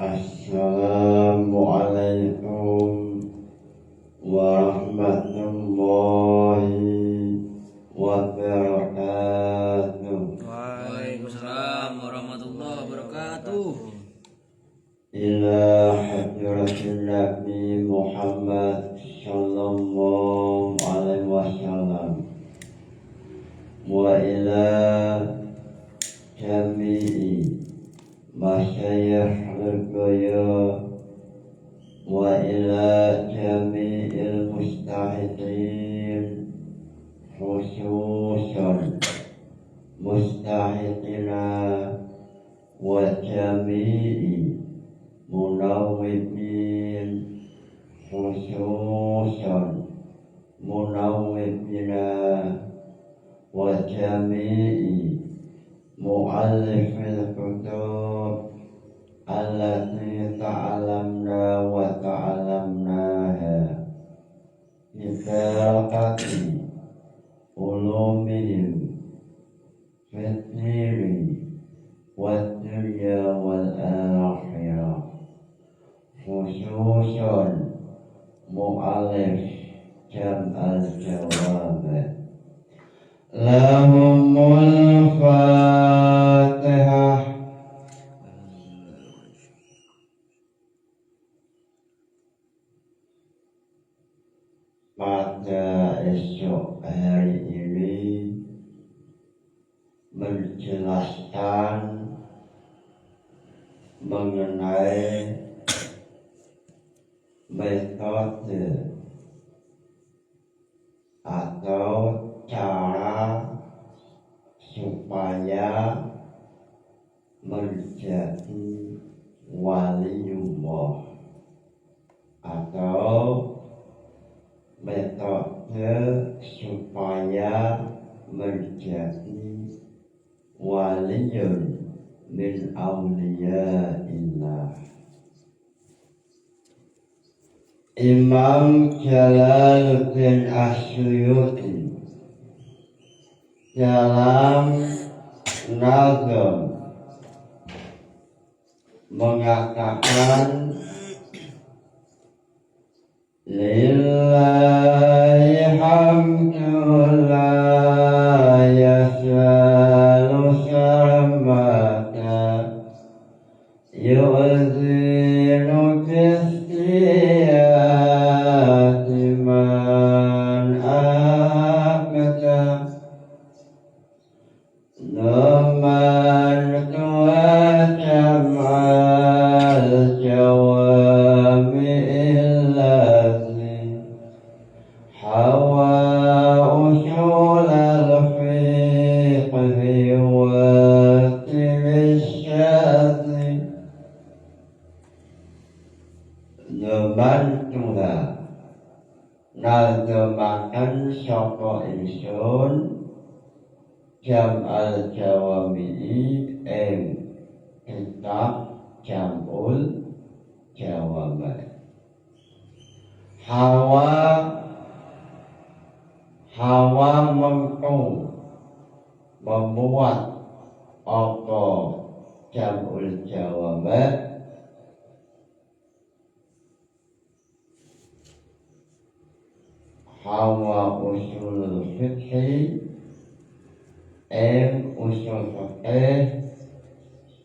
Assalamualaikum warahmatullahi wabarakatuh. Waalaikumsalam warahmatullahi wabarakatuh. Ila hadratin Nabi Muhammad sallallahu alaihi wasallam wa ila jami'i masyayikh al-ghaya wa ila jami'il mustahiqin khususan mustahiqina wa jami'i munawwibin khususan munawwibina wa jami'i mu'allifil kutub allati ta'alamna wa ta'alamnaha bibarakati ulumihim fitniri wa dunya wal akhirah khususan mu'allif jam al-jawab lahumul fatihah. Pada esok hari ini menjelaskan mengenai metode atau cara supaya menjadi waliullah atau metode supaya menjadi waliyun min awliyaillah. Imam Jalaluddin Asyuyuti dalam nazam mengatakan lillahi hamdu la yasalu sarmata yu'zinu bisiyati man akata naman tuwa jamal jawami illati hawa usul al-fiqhi wa timisyati naman tuwa nazamakan sapa ingsun jam al-jawami'i kitab jamul jawami hawa mengkung membuat apa jamul jawami hawa usul fikhi usul fikih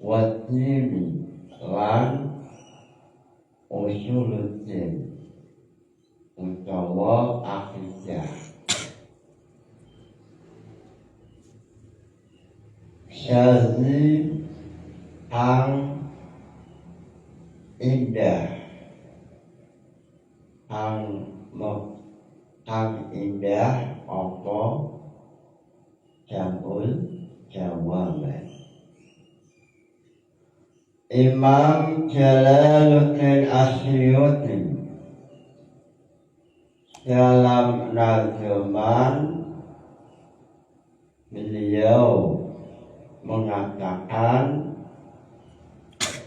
wadini lan usuluddin utawa akidah syazi ang indah ang indah apa jamul jawami. Imam Jalaluddin Asyuyuti dalam nazaman beliau mengatakan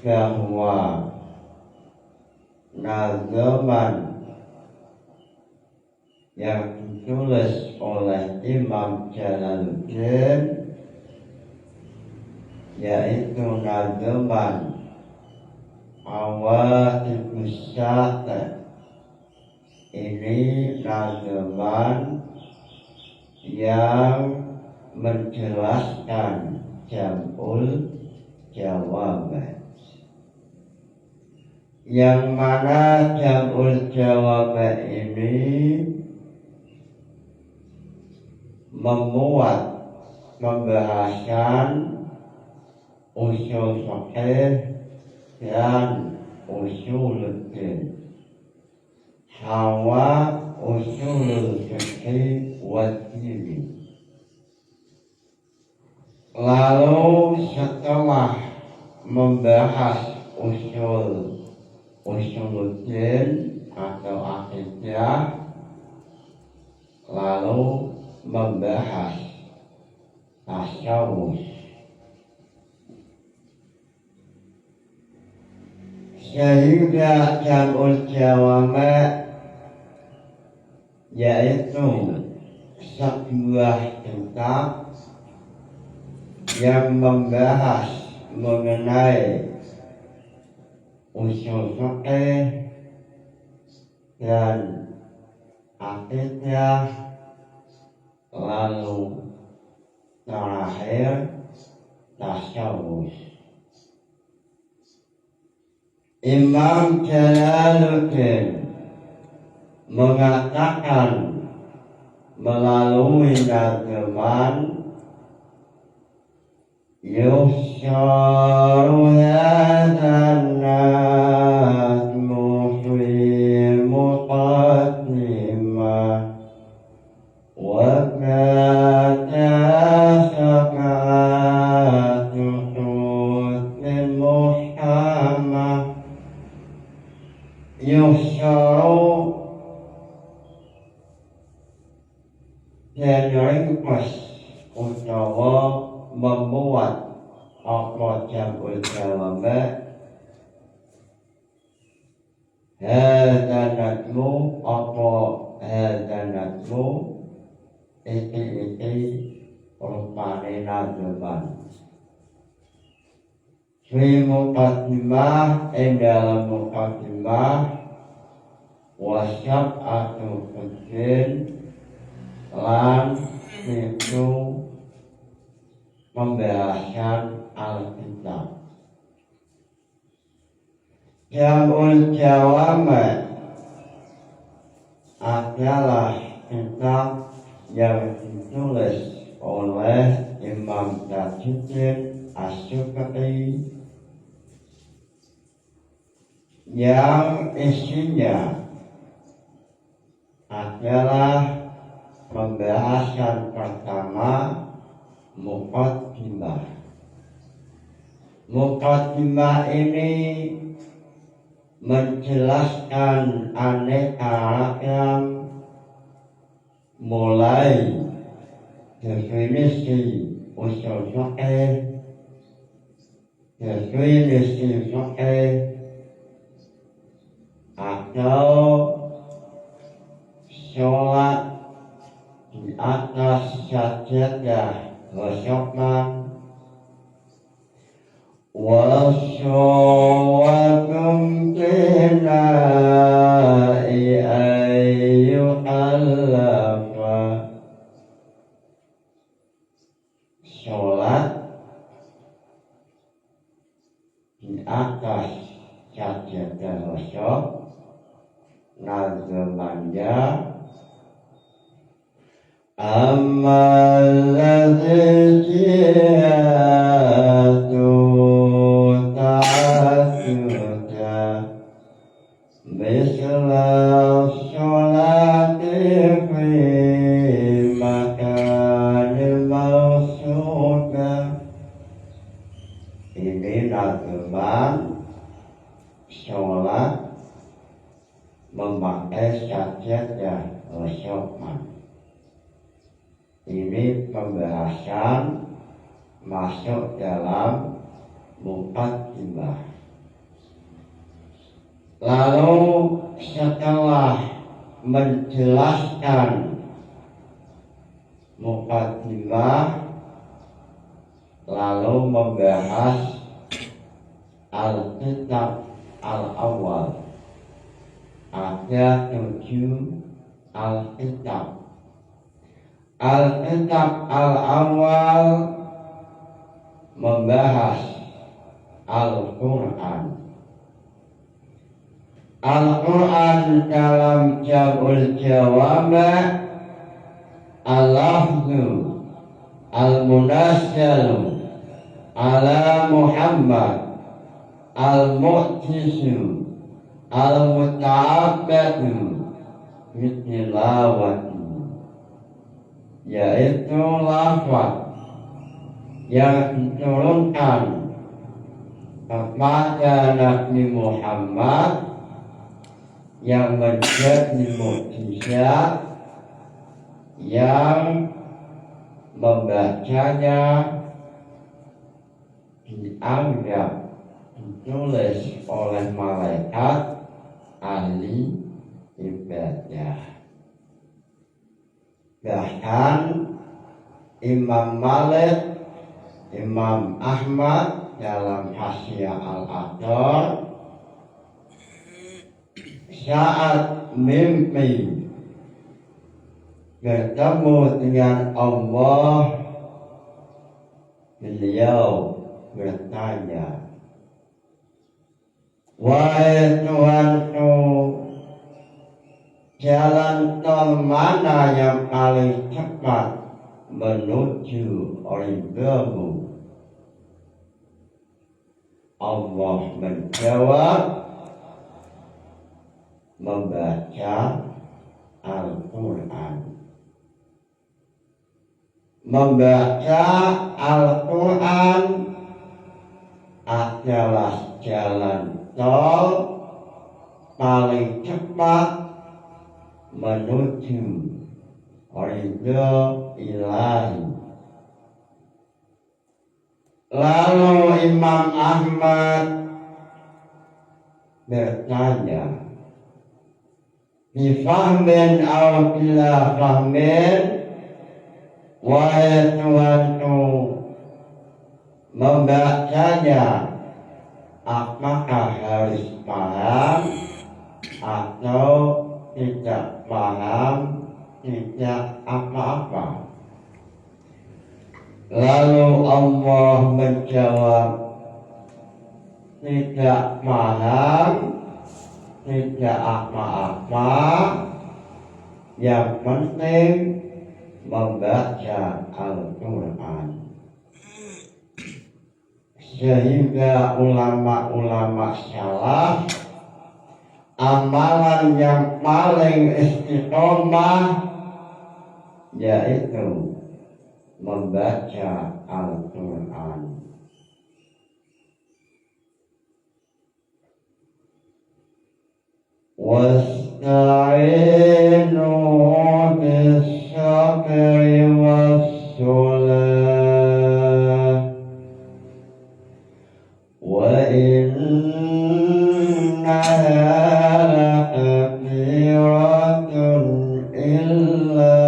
bahwa nazaman yang ditulis oleh Imam Jalaluddin yaitu nazaman Awaibus Syata. Ini nazaman yang menjelaskan jam'ul jawab, yang mana jam'ul jawab ini memuat pembahasan usul fikih dan usuluddin. Hawa usulul fikih wad-dini. Lalu setelah membahas usuluddin atau akidah, lalu membahas tasawuf. Sehingga jam'ul jawab yaitu sebuah kitab yang membahas mengenai usul fikih dan akidah, lalu terakhir tasawuf. Imam Jalaluddin mengatakan melalui nazaman, yuhsyaru hadzan nazmu fi muqaddimah wa kata sakatu min muhammad. Yuhsyaru dan ringkas utawa membuat apa jam'ul jawab hadanatmu apa hadanatmu iki rupane nazaman fi muqaddimah dalam muqaddimah wasyab'atu fiddin lan itu pembahasan Alkitab. Jam'ul jawab adalah kitab yang ditulis oleh Imam Tajuddin As-Sukati yang isinya adalah pembahasan pertama muqaddimah. Muqaddimah ini menjelaskan aneka ragam mulai definisi usul fikih, definisi fikih atau sholat di atas sajadah wasyokman wasyawakum tinai ayyuhallafa. Sholat di atas sajadah wasyok nazamannya amal ladzi jihatu ta'asuda misal sholati fi makanil mawsuda. Ini nazaman sholat memakai sajadah wasyokman. Ini pembahasan masuk dalam muqaddimah. Lalu setelah menjelaskan muqaddimah, lalu membahas Alkitab al-awwal. Ayat 7 Al-Kitab. Al-Kitab al-awwal membahas Al-Quran. Al-Quran dalam Jabul Jawab al-lafzu al-munasyalu ala Muhammad al-mu'tisu al-muta'abbadu bitilawati, yaitu lafaz yang diturunkan kepada Nabi Muhammad yang menjadi mukjizat, yang membacanya dianggap ditulis oleh malaikat ahli ibadah. Bahkan Imam Malik, Imam Ahmad dalam Hasyiah Al-Adhar saat mimpi bertemu dengan Allah, beliau bertanya, "Wahai Tuhanku, jalan tol mana yang paling cepat menuju ridhamu?" Allah menjawab, membaca Al-Quran. Membaca Al-Quran adalah jalan tol paling cepat menuju ridha ilahi. Lalu Imam Ahmad bertanya, bifahmin aw bila fahmin, wahai Tuhanku, membacanya apakah harus paham atau tidak paham, tidak apa-apa? Lalu Allah menjawab, tidak paham, tidak apa-apa, yang penting membaca Al-Quran. Sehingga ulama-ulama salaf, amalan yang paling istiqomah yaitu membaca Al-Quran. Wasta'inu bis-sabri was-salah wa innaha lakabiratun illa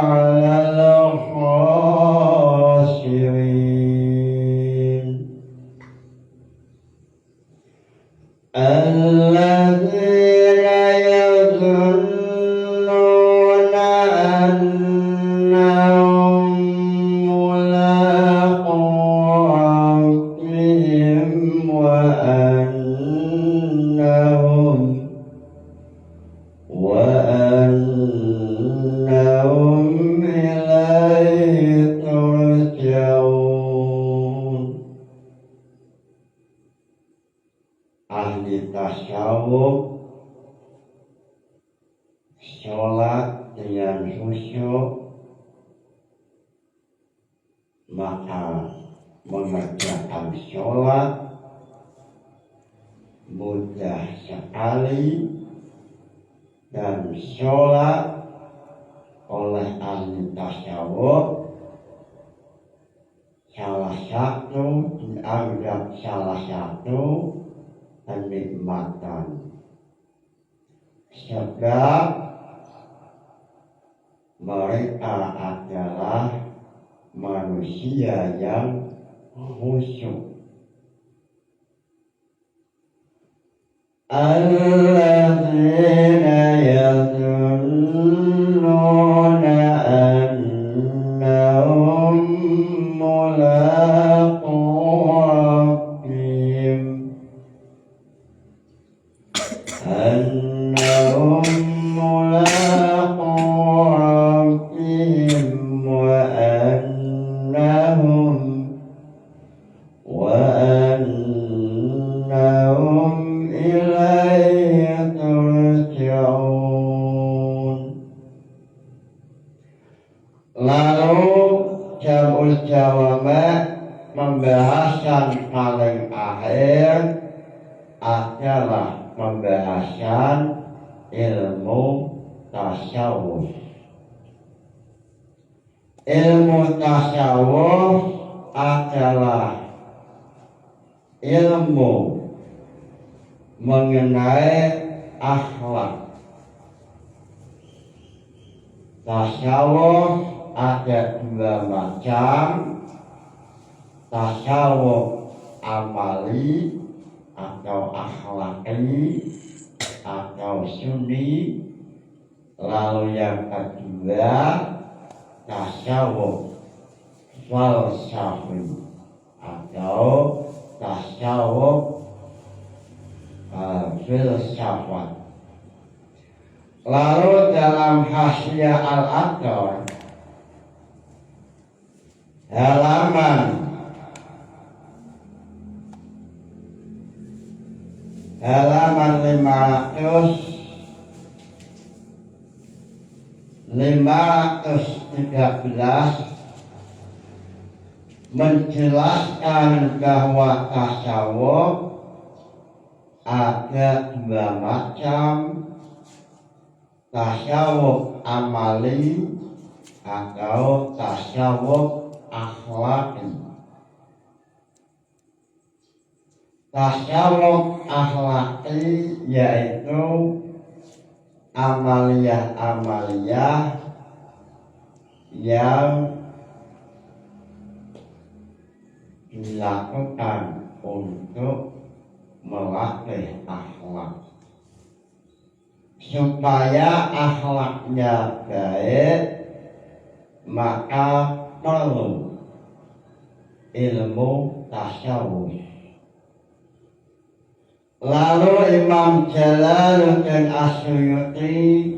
'alal khashirin alladzina yazunnuna annahum mulaqu rabbihim wa annahum ilaihi turja'un. Ahli tasawuf sholat dengan khusyuk, maka mengerjakan sholat mudah sekali, dan sholat oleh ahli tasawuf dianggap salah satu kenikmatan, sebab mereka adalah manusia yang khusyuk. Alladzina yadhunnuna annahum mulaqu rabbihim annahum mulaqu rabbihim wa annahum ilaihi turja'un. Lalu Jam'ul Jawami' pembahasan paling akhir adalah pembahasan ilmu tasawuf. Ilmu tasawuf adalah ilmu mengenai akhlak. Tasawuf ada dua macam, tasawuf amali atau akhlaki atau sunni. Lalu yang kedua tasawuf falsafi atau tasawuf filsafat. Lalu dalam Hasyiah Al-Aqdar halaman 513 menjelaskan bahwa tasawuf ada dua macam, tasawuf amali atau tasawuf akhlaki. Tasawuf akhlaki yaitu amaliyah-amaliyah yang dilakukan untuk melatih akhlak supaya akhlaknya baik, maka perlu ilmu tasawuf. Lalu Imam Jalaluddin As-Suyuti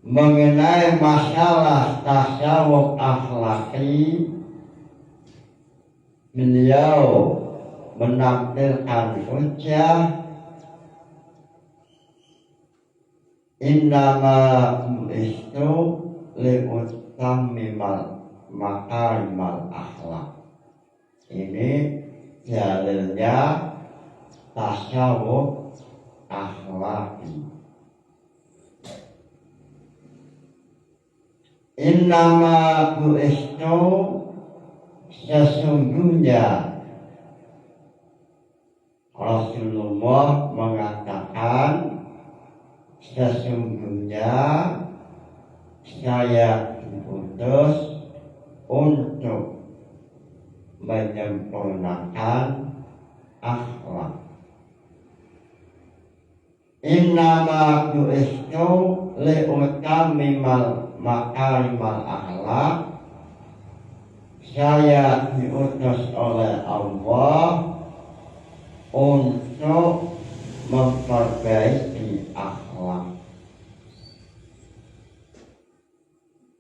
mengenai masalah tasawuf akhlaki, beliau menampilkan hujjah innama bu'istu liutammimal makarimal akhlak. Ini dalilnya tasawuf akhlaki. Innama bu'istu, sesungguhnya Rasulullah mengatakan, sesungguhnya saya diutus untuk menyempurnakan akhlak. Innama bu'istu liutammimal makarimal akhlak. Saya diutus oleh Allah untuk memperbaiki akhlak.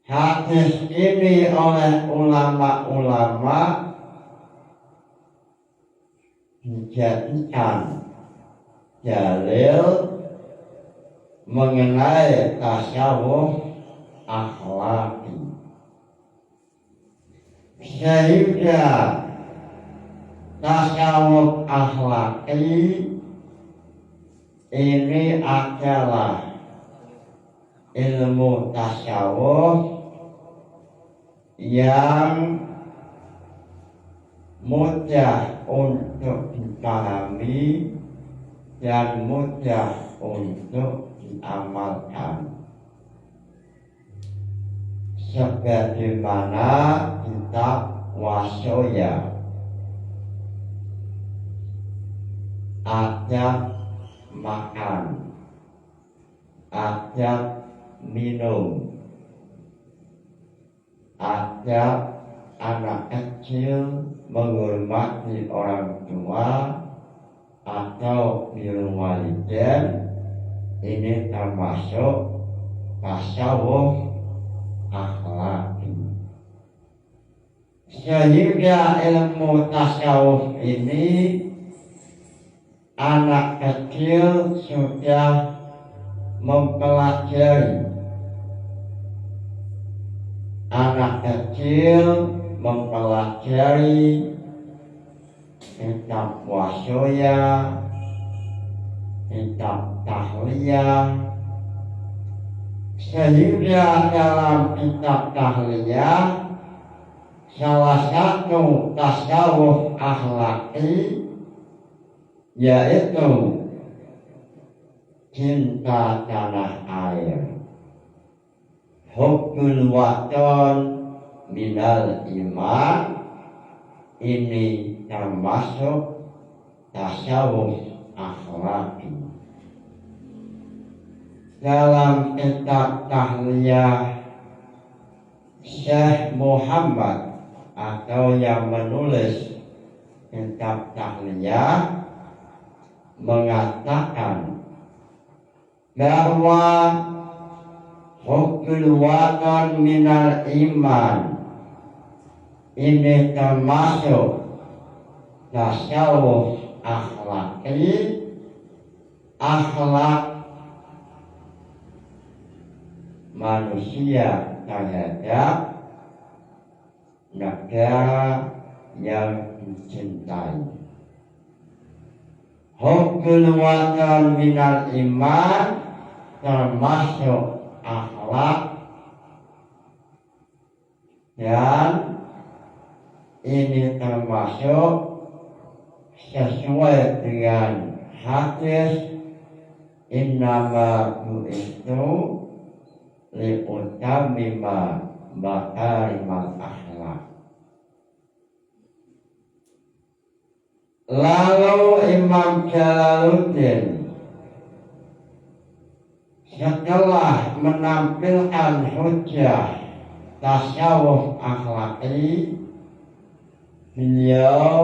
Hadis ini oleh ulama-ulama dijadikan dalil mengenai tasawuf akhlaki, sehingga tasawuf akhlaki ini adalah ilmu tasawuf yang mudah untuk dipahami dan mudah untuk diamalkan, sebagaimana kitab wasoya, ajak makan, ajak minum, ajak anak kecil menghormati orang tua atau birrul walidain. Ini termasuk tasawuf akhlaki. Sehingga ilmu tasawuf ini anak kecil sudah mempelajari. Anak kecil mempelajari kitab wasoya, kitab tahliyah, sehingga dalam kitab tahliyah salah satu tasawuf akhlaki yaitu cinta tanah air. Hubbul watan minal iman, ini termasuk tasawuf akhlaki. Dalam kitab tahliyah Syekh Muhammad atau yang menulis kitab tahliyah mengatakan bahwa hubbul watan minal iman ini termasuk tasawuf akhlaki, akhlak manusia terhadap negara yang dicintai. Hubbul watan minal iman termasuk akhlak, dan ini termasuk sesuai dengan hadis innama bu'istu liutammima makarimal akhlak. Lalu Imam Jalaluddin setelah menampilkan hujjah tasawuf akhlaki, beliau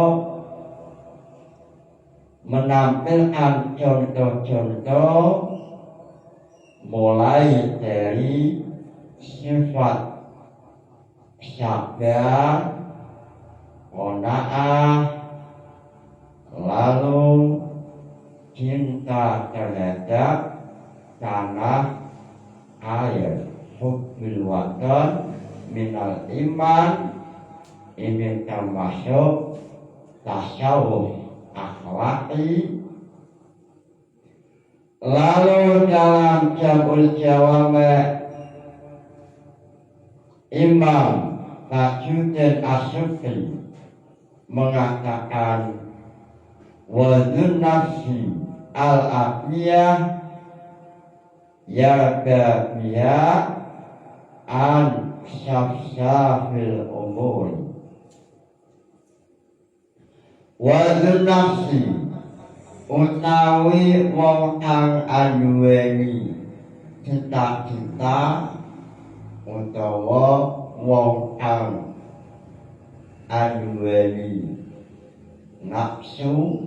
menampilkan contoh-contoh mulai dari sifat sabar, qanaah, lalu cinta terhadap tanah air, hubbul watan minal iman, ini termasuk tasawuf akhlaki. Lalu dalam Jamul Jawami' Imam Tajuddin As-Subki mengatakan wazun nafsi al-afiyah yarda biha an syafsyafil umur. Wazun nafsi utawi wong kang anduweni cita-cita utawa wong kang anduweni nafsu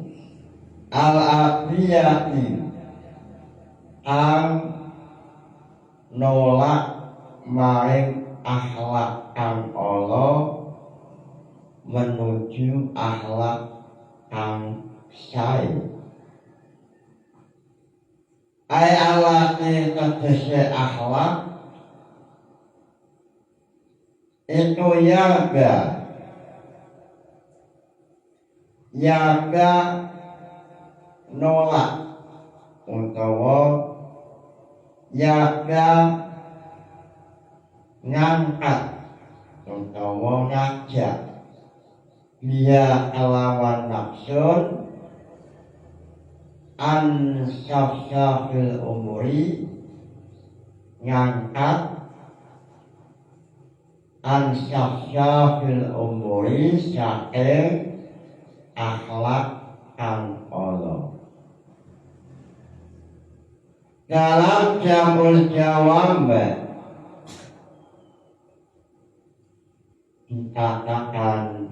al-afiyati ang nolak maring akhlak kang ala menuju akhlak kang sae. Ai alati tegese akhlak itu yaga nolak utawa yaga ngangkat utawa ngajak dia alawan nafsun an syafsyafil umuri, ngangkat ansasya fil umuri saking akhlak kang ala. Dalam jamul jawab dikatakan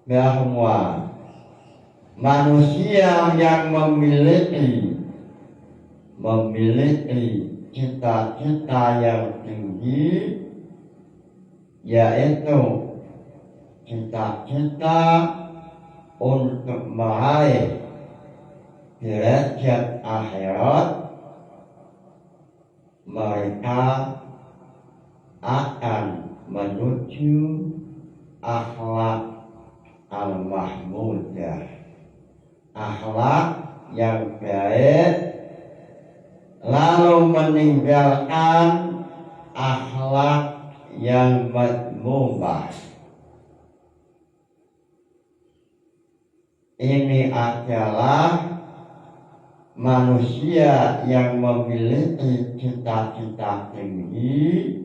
bahwa manusia yang memiliki cita-cita yang tinggi, yaitu cita-cita untuk meraih derajat akhirat, mereka akan menuju akhlak al-mahmudah, akhlak yang baik, lalu meninggalkan akhlak yang madmumah. Ini adalah manusia yang memiliki cita-cita tinggi,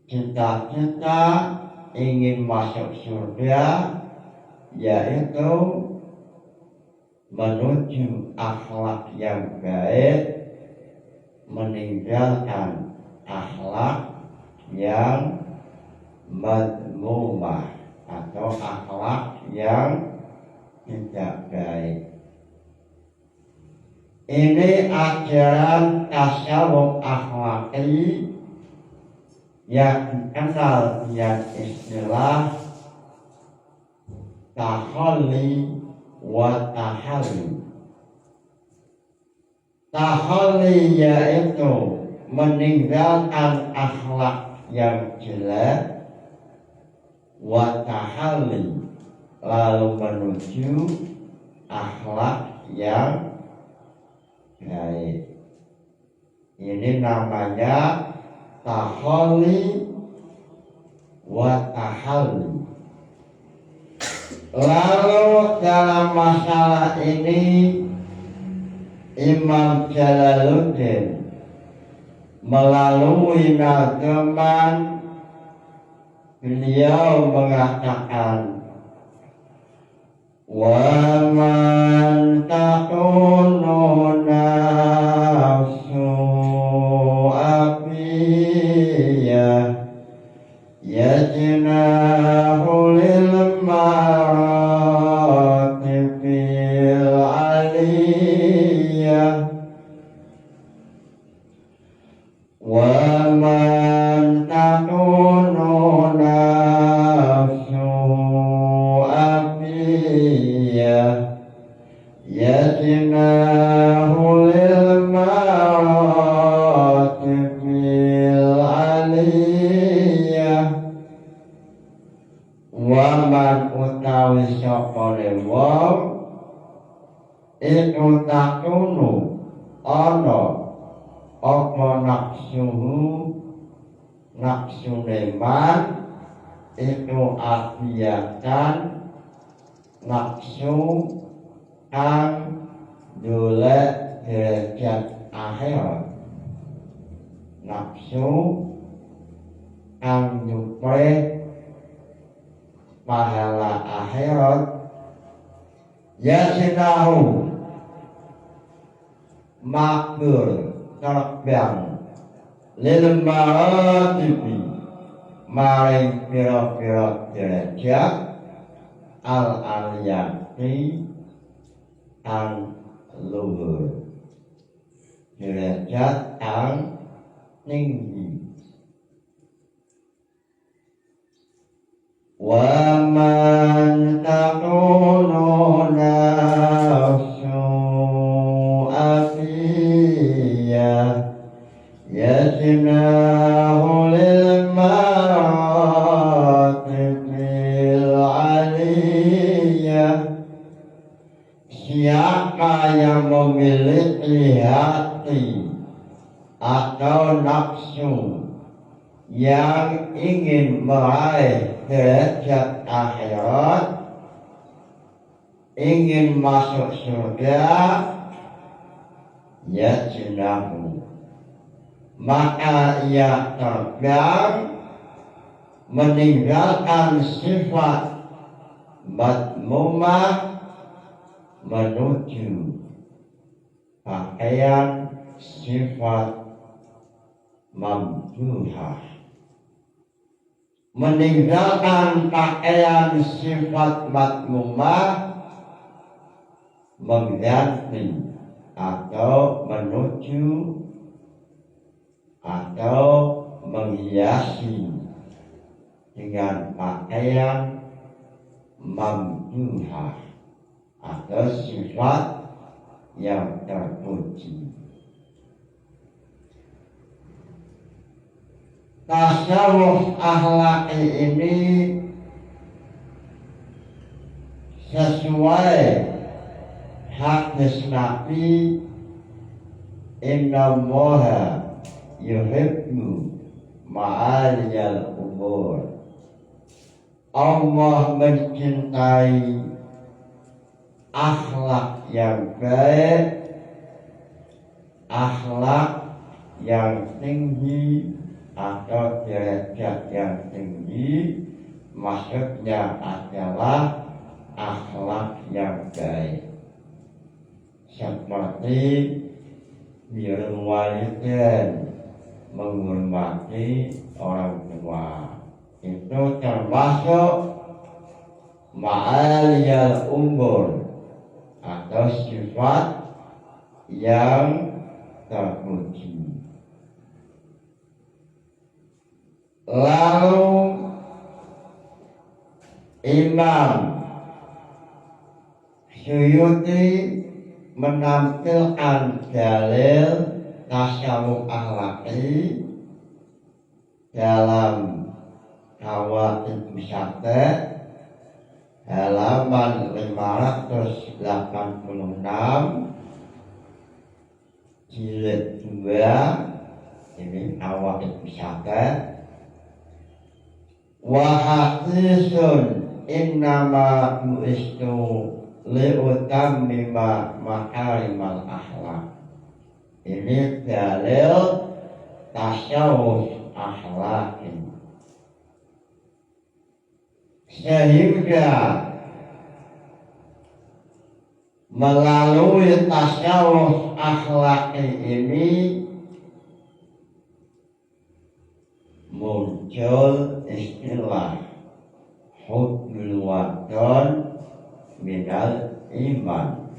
cita-cita ingin masuk surga, yaitu menuju akhlak yang baik, meninggalkan akhlak yang madmumah atau akhlak yang tidak baik. Ini ajaran tasawuf akhlaki yang dikenal dengan istilah takhalli wa tahalli. Takhalli yaitu meninggalkan akhlak yang jelek, wa tahalli lalu menuju akhlak yang baik. Ini namanya takhalli wa tahalli. Lalu dalam masalah ini Imam Jalaluddin melalui nazaman beliau mengatakan, wa man takunu nafsu abiyah yajnahu lil maratibil aliyah, wa man takunu nafsu yajnahu lil maratibil aliyah, wa man utawi sapa wong iku takunu ana apa nafsune man iku afiatan nafsu kang golek derajat akhirat, nafsu kang nyupre pahala akhirat, yasinahu makbul terbang lil maratibi maring pira-pira derajat al aliyati ang luhur, derajat ang tinggi. Wa man takunu nafsu afiyah yajnahu lil maratibil aliyah. Siapa yang memiliki hati atau nafsu yang ingin meraih derajat akhirat, ingin masuk surga, yajnahu maka ia terbang meninggalkan sifat madmumah menuju pakaian sifat mamduhah, meninggalkan pakaian sifat madmumah mengganti atau menuju atau menghiasi dengan pakaian mamduhah atau sifat yang terpuji. Tasawuf akhlaki ini sesuai hadis Nabi, innallaha yuhibbu ma'aliyal umur. Allah mencintai akhlak yang baik, akhlak yang tinggi atau derajat yang tinggi, maksudnya adalah akhlak yang baik, seperti birrul walidain, menghormati orang tua, itu termasuk ma'aliyal umur atau sifat yang terpuji. Lalu Imam Suyuti menampilkan dalil tasawuf akhlaki dalam Qawaid Musyata halaman 586 jilid 2, ini Qawaid Musyata. Wa hadisun innama bu'istu li'utammima maharimal akhlak. Ini dalil tasawuf akhlaki. Sehingga melalui tasawuf akhlaki ini muncul istilah hukmul wadon minal iman.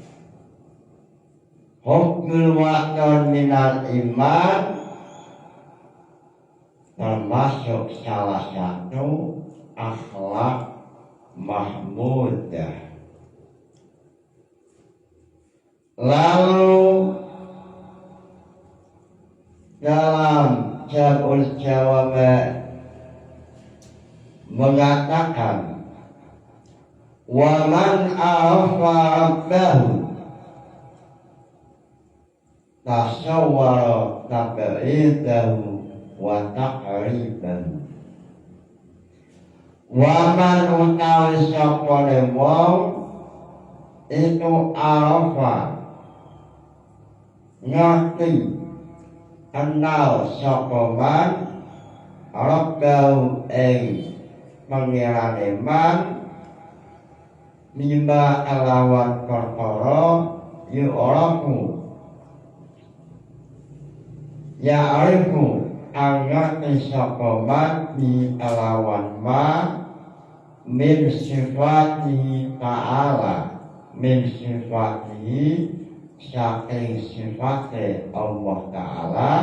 Hukmul wadon minal iman termasuk salah satu akhlak mahmudah. Lalu dalam Jabul Jawab mengatakan wa man afa rabbahu tasawwara tabi'idahu wa taqribahu. Wa man utawi sapa wong itu arafa ngerti kenal sapa man rabbahu ing pangirane man mimba alawan perkara yu'rafu ya'rifu angati sapa man bi alawan ma min sifati ta'ala, min sifati saking sifate Allah Ta'ala,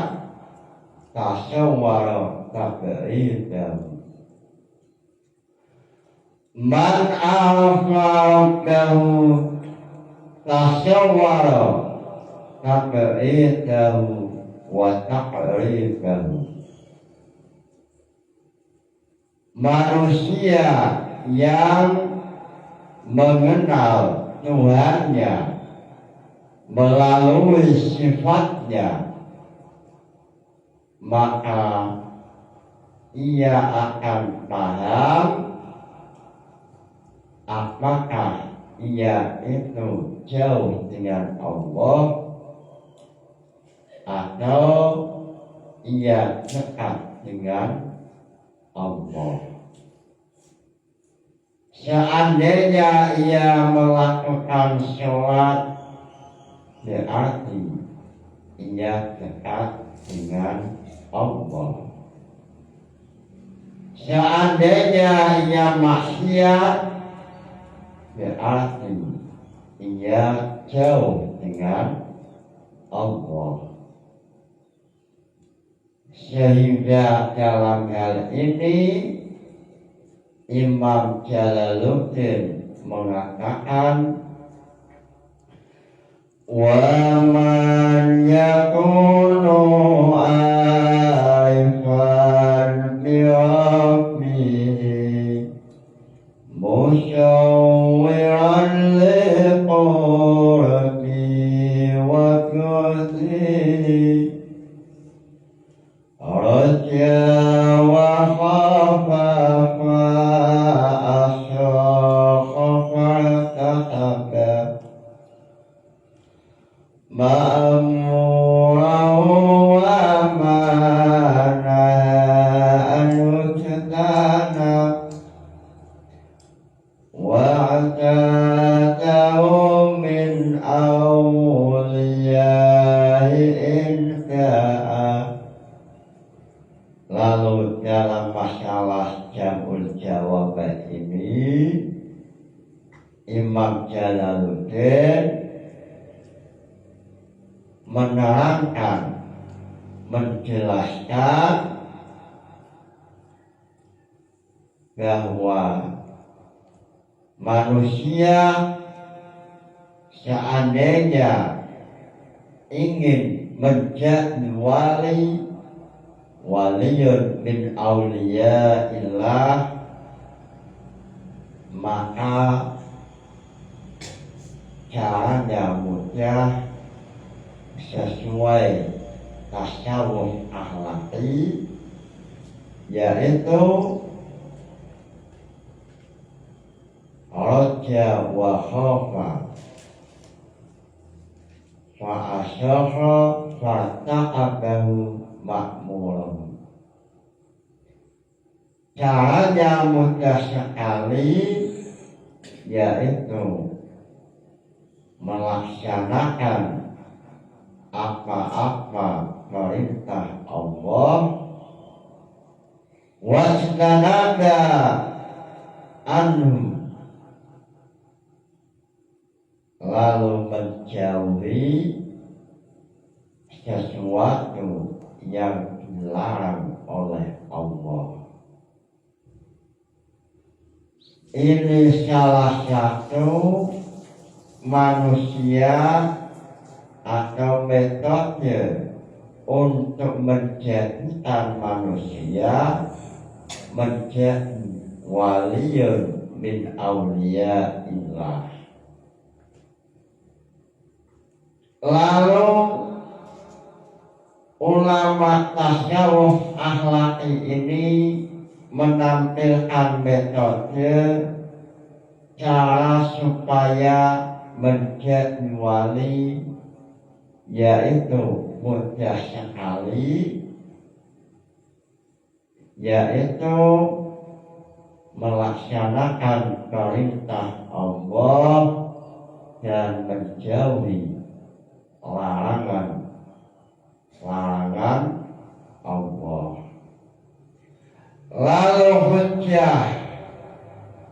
tasawwara tabi'idahu. Man arafa rabbahu tasawwara tabi'idahu wa taqribahu. Manusia yang mengenal Tuhannya melalui sifatnya, maka ia akan paham apakah ia itu jauh dengan Allah atau ia dekat dengan Allah. Seandainya ia melakukan sholat, berarti ia dekat dengan Allah. Seandainya ia maksiat, berarti ia jauh dengan Allah. Sehingga dalam hal ini Imam Jalaluddin mengatakan, wa man yakunu aifan bi rabbihi musyawwiran liqurbi wa kursihi raja wa khafa ma'amurahu wa mana'anu jatana wa'atatahu min awliyahi inka'a. Lalu dalam masalah jam'ul jawab ini Imam Jalaluddin menerangkan, menjelaskan bahwa manusia seandainya ingin menjadi waliyun min awliyaillah, maka caranya mudah sesuai tasawuf akhlaki, yaitu raja wa khafa fa asyara fa taqabahu makmurun. Caranya mudah sekali, yaitu melaksanakan apa-apa perintah Allah, wajtanaba anhu, lalu menjauhi sesuatu yang dilarang oleh Allah. Ini salah satu manusia atau metode untuk menjadikan manusia menjadi waliyun min awliyaillah. Lalu ulama tasawuf akhlaki ini menampilkan metode cara supaya menjadi wali, yaitu mudah sekali, yaitu melaksanakan perintah Allah dan menjauhi larangan Allah. Lalu hujjah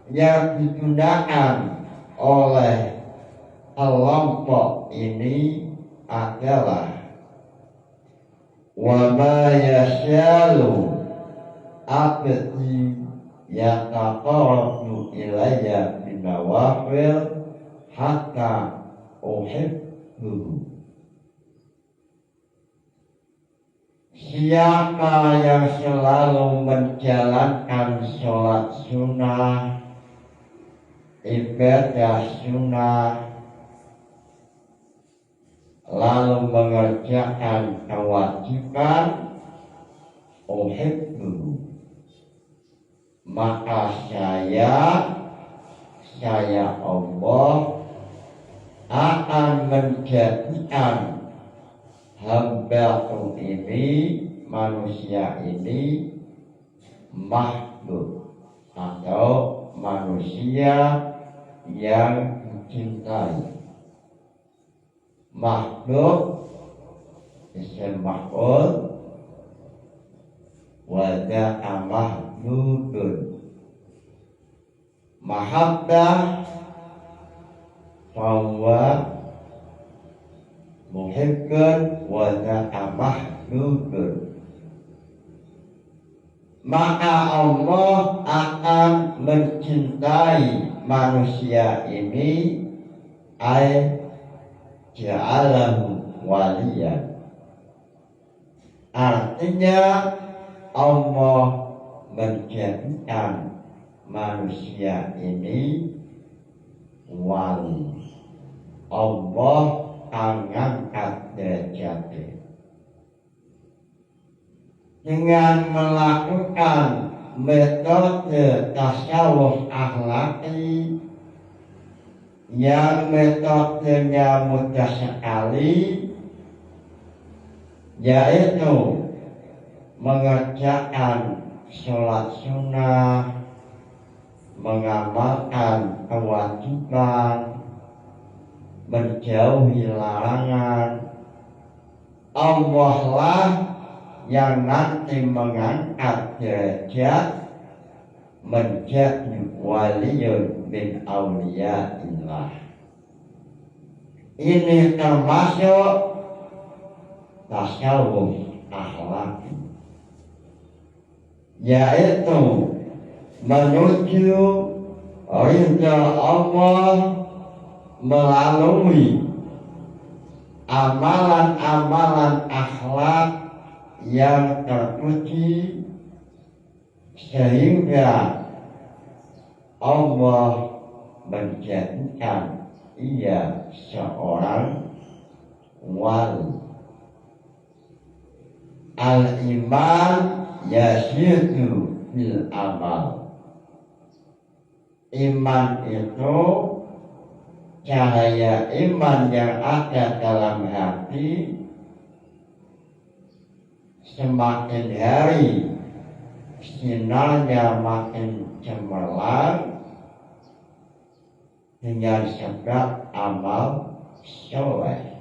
yang digunakan oleh kelompok ini adalah wa ma yasyalu abdi yataqarrabu ilayya bin nawafil hatta uhibbuhu. Siapa yang selalu menjalankan sholat sunnah, ibadah sunnah, lalu mengerjakan kewajiban, uhibbu, maka saya Allah akan menjadikan hamba ini, manusia ini, mahbub atau manusia yang mencintai. Makhluk isim maf'ul wa da'a mahdudun. Mahabbah fahuwa muhibbun wa da'a mahdudun. Maka Allah akan mencintai manusia ini, ay ja'alahu waliyan. Artinya Allah menjadikan manusia ini wali. Allah mengangkat derajatnya dengan melakukan metode tasawuf akhlaki yang metodenya mudah sekali, yaitu mengerjakan sholat sunnah, mengamalkan kewajiban, menjauhi larangan. Allah lah yang nanti mengangkat derajat menjadi waliyun min awliyaillah. Ini termasuk tasawuf akhlaki, yaitu menuju ridha Allah melalui amalan-amalan akhlak yang terpuji, sehingga Allah menjadikan ia seorang wali. Al-iman yasidu bil amal. Iman itu cahaya iman yang ada dalam hati semakin hari sinarnya makin cemerlang dengan sebab amal soleh.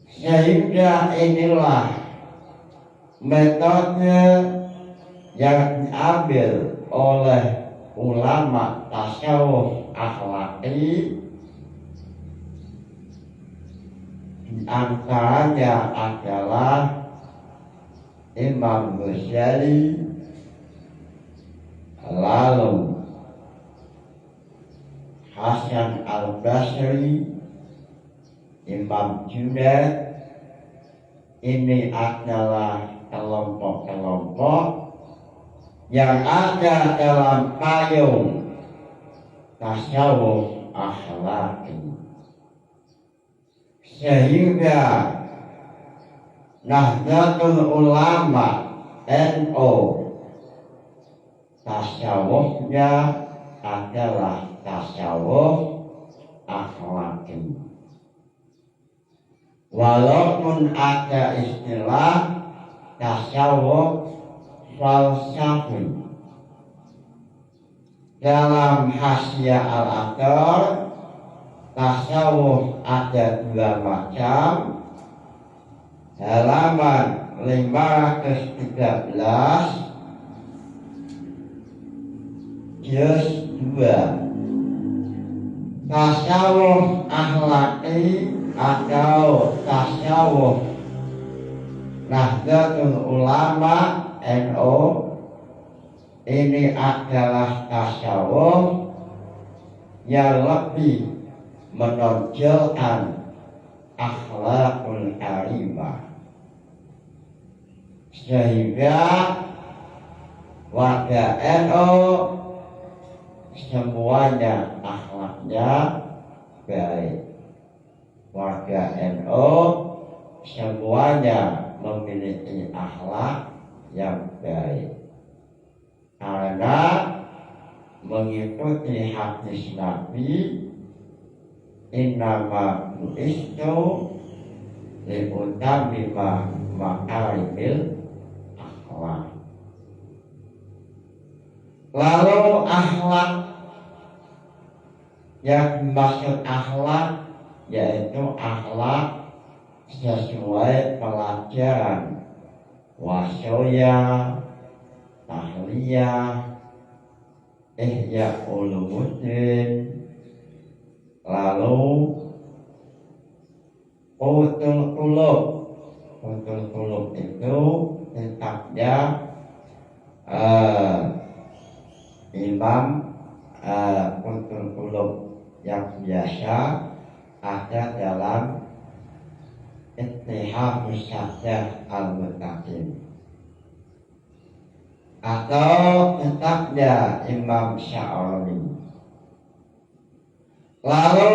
Sehingga inilah metode yang diambil oleh ulama tasawuf akhlaki. Di antaranya adalah Imam Ghazali, lalu Hasan al-Basri, Imam Junaid. Ini adalah kelompok-kelompok yang ada dalam payung tasawuf akhlaki, sehingga Nahdlatul Ulama NU tasawufnya adalah tasawuf akhlaki. Walaupun ada istilah tasawuf falsafi, dalam Hasyiah Al-Athar tasawuf ada dua macam. Halaman 513 juz 2. Tasawuf akhlaki atau tasawuf Nahdlatul Ulama NU ini adalah tasawuf yang lebih menonjolkan akhlakul karimah, sehingga warga NU semuanya akhlaknya baik. Warga NU semuanya memiliki akhlak yang baik karena mengikuti hadis Nabi, innama bu'istu liutammima makarimil akhlak. Lalu akhlak, yang dimaksud akhlak yaitu akhlak sesuai pelajaran wasoya, tahliyah, ihya ulumuddin, lalu utul qulub. Utul qulub itu kitabnya Imam Utul Qulub yang biasa ada dalam Ittihadus Syadah Al-Mutaqin, atau kitabnya Imam Sya'rani. Lalu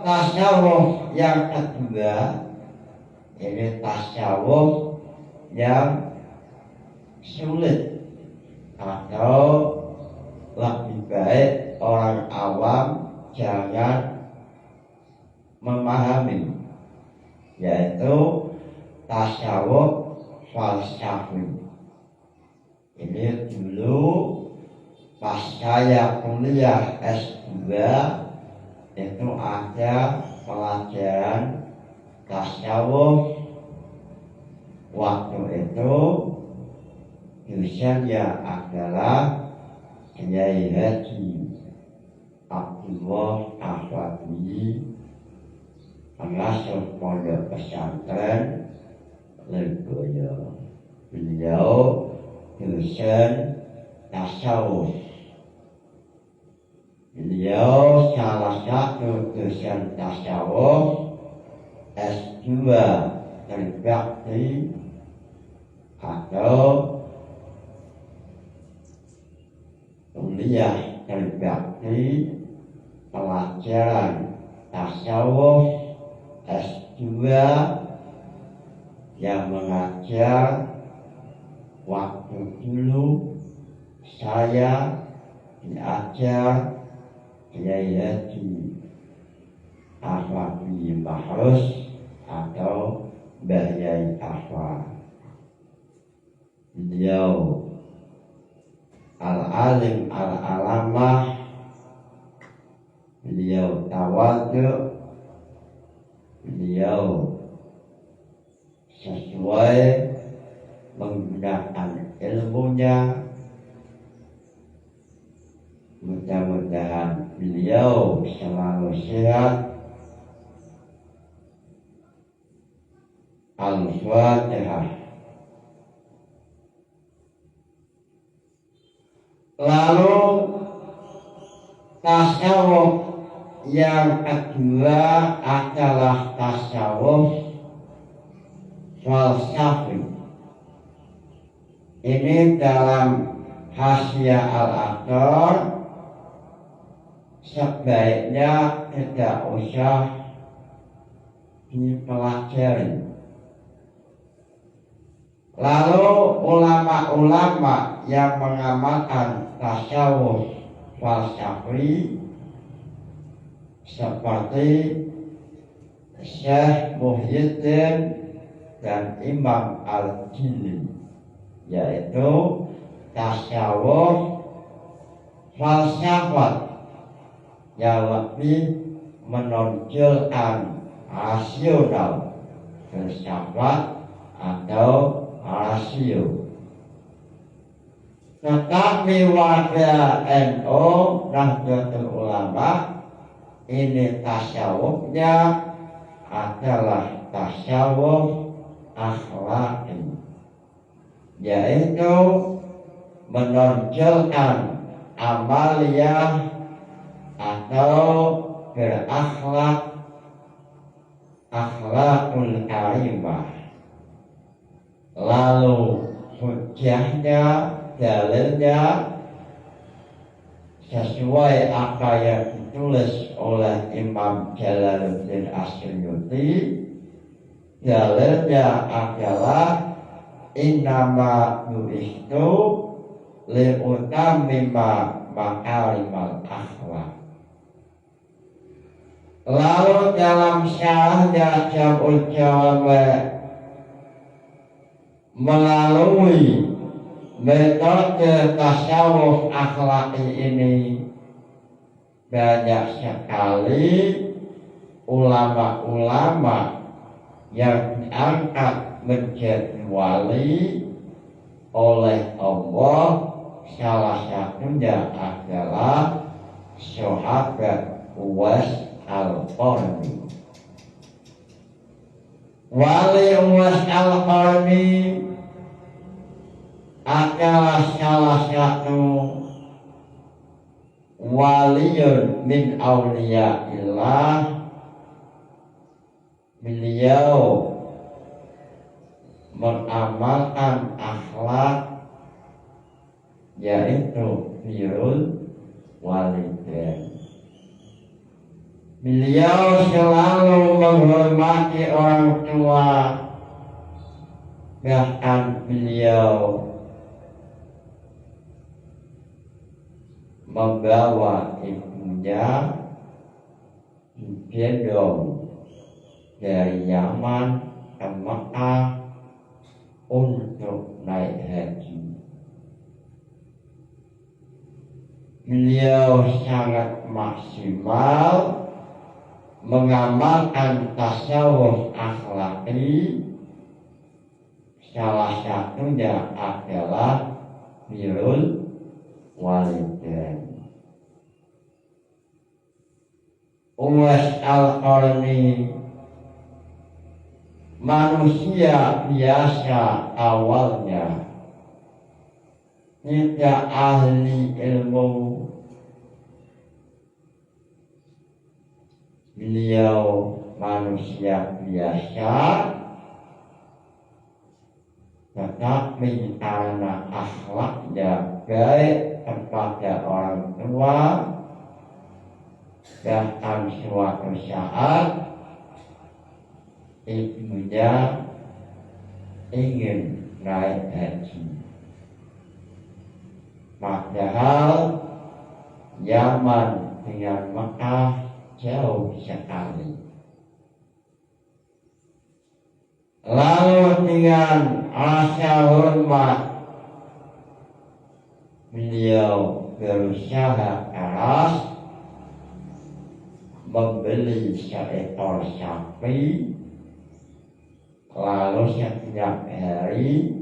tasawuf yang kedua, ini tasawuf yang sulit atau lebih baik orang awam jangan memahami, yaitu tasawuf falsafi. Ini dulu pas saya kuliah S2 itu ada pelajaran tasawuf. Waktu itu dosennya adalah Kiai Haji Abdullah Afadi, pengasuh pondok pesantren Lirboyo. Beliau dosen tasawuf. Beliau salah satu dosen tasawuf S2 terbakti atau kuliah terbakti pelajaran tasawuf S2 yang mengajar waktu dulu saya diajar Kiai Haji Afadi Mahrus atau Mbah Yai Afwa. Beliau al-alim al-alamah, beliau tawadhu, beliau sesuai menggunakan ilmunya. Mudah-mudahan beliau selalu sehat. Al-Fatihah. Lalu tasawuf yang kedua adalah tasawuf falsafi. Ini dalam Hasyiah Al-Aqdar sebaiknya tidak usah dipelajari. Lalu ulama-ulama yang mengamalkan tasawuf falsafi seperti Syekh Muhyiddin dan Imam Al-Jili, yaitu tasawuf falsafat yang lebih menonjolkan rasional, filsafat atau rasio. Tetapi warga NU Nahdlatul Ulama ini tasawufnya adalah tasawuf akhlaki, yaitu menonjolkan amaliyah atau berakhlak, akhlakul karimah. Lalu hujjahnya, dalilnya sesuai apa yang ditulis oleh Imam Jalaluddin As-Suyuti. Dalilnya adalah innama bu'istu li'utammima makarimal akhlak. Lalu dalam syarahnya Jam'ul Jawami melalui Metode tasawuf akhlaki ini banyak sekali ulama-ulama yang diangkat menjadi wali oleh Allah. Salah satunya adalah sahabat Uwais Al-Qarni. Wali Uwais Al-Qarni adalah salah satu waliyun min awliyaillah. Beliau mengamalkan akhlak, yaitu birrul walidain. Beliau selalu menghormati orang tua, bahkan beliau membawa ibunya digendong dari Yaman ke Mekah untuk naik haji. Beliau sangat maksimal mengamalkan tasawuf akhlaki. Salah satunya adalah birrul walidain. Uwais Al-Qarni manusia biasa awalnya, tidak ahli ilmu. Beliau manusia biasa, tetapi karena akhlaknya baik kepada orang tua, bahkan suatu saat ibunya ingin naik haji, padahal Yaman dengan Mekah jauh sekali. Lalu dengan rasa hormat beliau berusaha keras membeli seekor sapi. Lalu setiap hari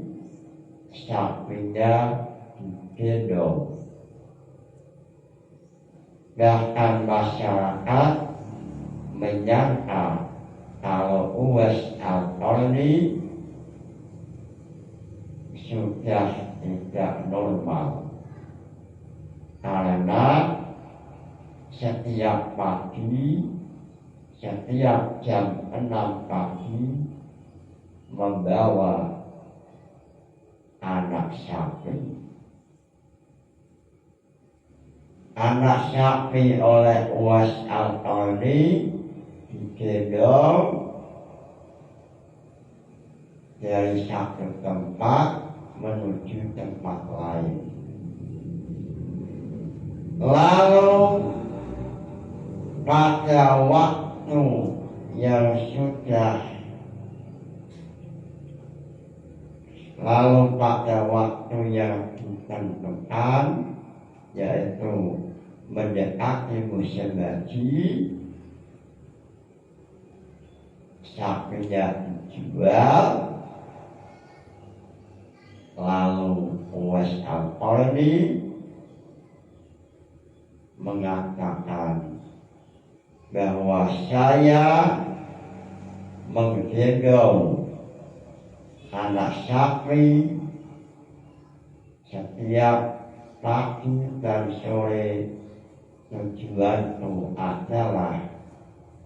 sapinya digendong. Bahkan masyarakat menyangka kalau Uwais Al-Qarni sudah tidak normal, karena setiap pagi, setiap jam 6 pagi membawa anak sapi. Anak sapi oleh Uwais Al-Qarni digendong dari satu tempat menuju tempat lain. Lalu pada waktu yang sudah ditentukan, yaitu mendekati musim haji, sapinya dijual. Lalu Uwais Al-Qarni mengatakan bahwa saya menggendong anak sapi setiap pagi dan sore. Tujuanku adalah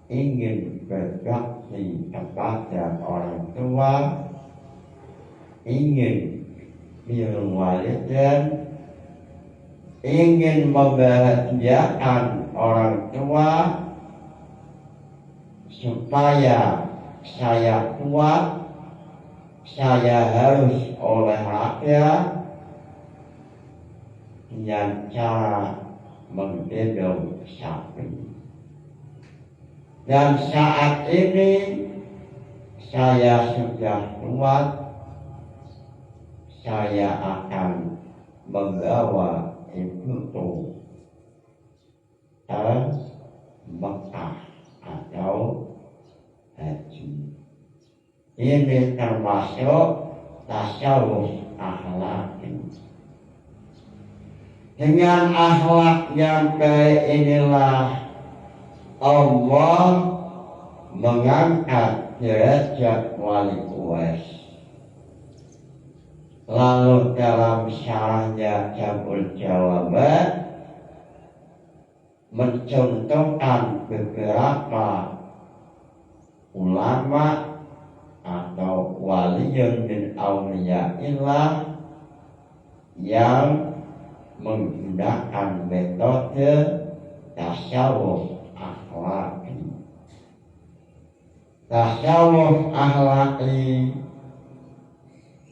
ingin berbakti kepada orang tua, ingin birrul walidain, ingin membahagiakan orang tua, supaya saya kuat. Saya harus olahraga dengan cara menggendong sapi. Dan saat ini saya sudah kuat, saya akan membawa ibuku ke Mekah atau haji. Ini termasuk tasawuf akhlak. Dengan akhlak yang baik inilah Allah mengangkat derajat wali Uwais. Lalu dalam syarahnya Jamul Jawabat mencontohkan beberapa ulama atau waliyun min awliyaillah yang menggunakan metode tasawuf akhlaki. Tasawuf akhlaki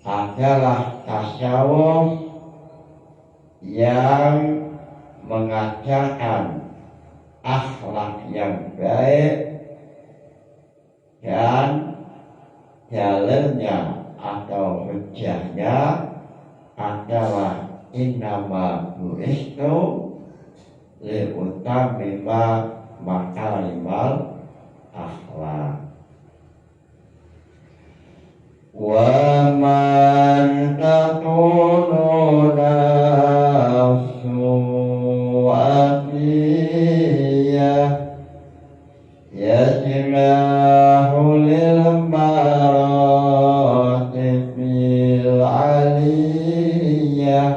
adalah tasawuf yang mengajarkan akhlak yang baik dan dalilnya atau hujahnya adalah innama bu'istu li'utammima makarimal akhlak. Wa man takunu nafsu afiyah yajma'u lil maratibil aliyah.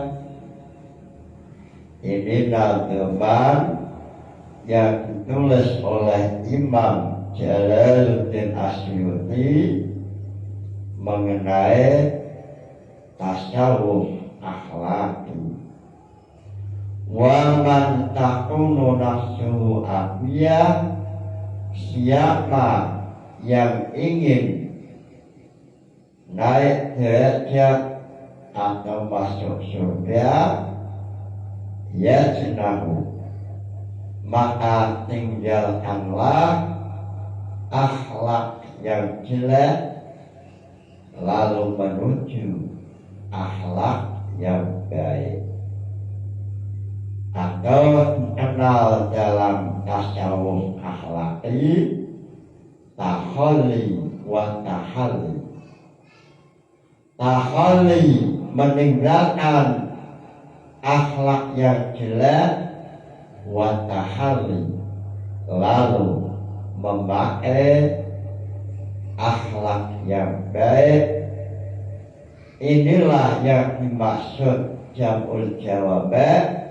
Ini nazman yang ditulis oleh Imam Jalaluddin Asyuti mengenai tasawuf akhlaki. Wa man takunu nafsuhu afiyah, siapa yang ingin naik derajat atau masuk surga, ya jenahu, maka tinggalkanlah akhlak yang jelek lalu menuju akhlak yang baik. Atau dikenal dalam tasawuf akhlaki tahalli wa tahalli. Tahalli meninggalkan akhlak yang jelek, wa tahalli lalu memakai akhlak yang baik. Inilah yang dimaksud Jamul Jawabat.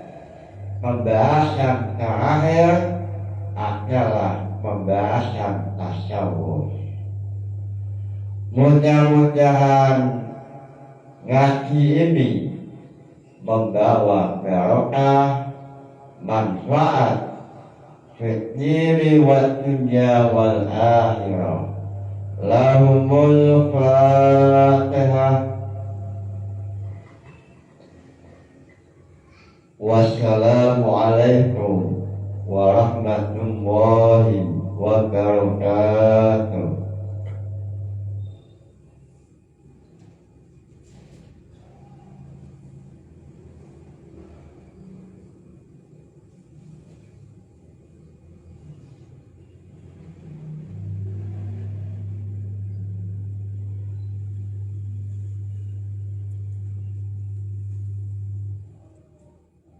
Pembahasan terakhir adalah pembahasan tasawuf. Mudah-mudahan ngaji ini membawa barokah, manfaat fid dini wad dunya wal akhirah. Lahumul Fatihah. Wassalamualaikum warahmatullahi wabarakatuh.